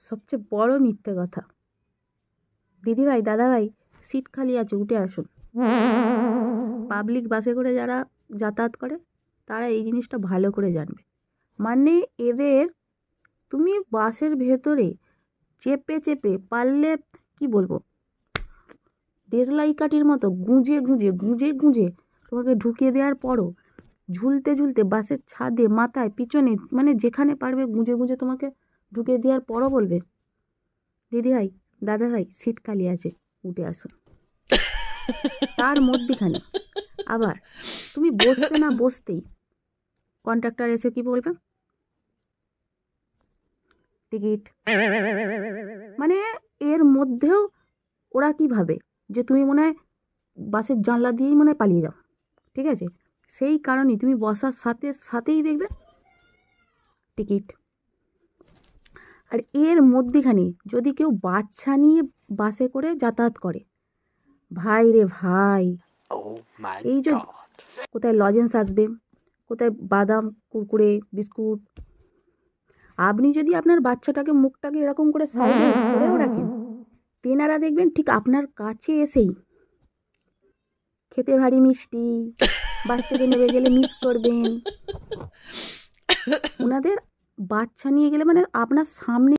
সবচেয়ে বড় মিথ্যে কথা। দিদিভাই দাদাভাই সিট খালি আছে, উঠে আসুন। পাবলিক বাসে করে যারা যাতায়াত করে তারা এই জিনিসটা ভালো করে জানবে। মানে এদের তুমি বাসের ভেতরে চেপে চেপে পারলে কি বলবো, দেশলাই কাঠির মতো গুঁজে গুঁজে গুঁজে গুঁজে তোমাকে ঢুকিয়ে দেওয়ার পরও ঝুলতে ঝুলতে বাসের ছাদে মাথায় পিছনে মানে যেখানে পারবে গুঁজে গুঁজে তোমাকে ঢুকিয়ে দেওয়ার পরও বলবে দিদিভাই দাদাভাই সিট খালি আছে, উঠে আসুন। তার মধ্যেখানে আবার তুমি বসতে না বসতেই কন্ট্রাক্টর এসে কি বলবে, টিকিট। মানে এর মধ্যেও ওরা কি ভাবে যে তুমি মনে হয় বাসের জানলা দিয়েই মনে হয় পালিয়ে যাও, ঠিক আছে? সেই কারণেই তুমি বসার সাথে সাথেই দেখবে টিকিট। আর এর মধ্যেখানে যদি কেউ বাচ্চা নিয়ে বাসে করে যাতায়াত করে, ভাই রে ভাই, এই যে কোথায় লজেন্স আসবে, কোথায় বাদাম কুরকুরে বিস্কুট, আপনি যদি আপনার বাচ্চাটাকে মুখটাকে এরকম করে সাইডে করেও রাখেন, তেনারা দেখবেন ঠিক আপনার কাছে এসেই খেতে ভারী মিষ্টি, বাস থেকে নেমে গেলে মিস করবেন। ওনাদের বাচ্চা নিয়ে গেলে মানে আপনার সামনে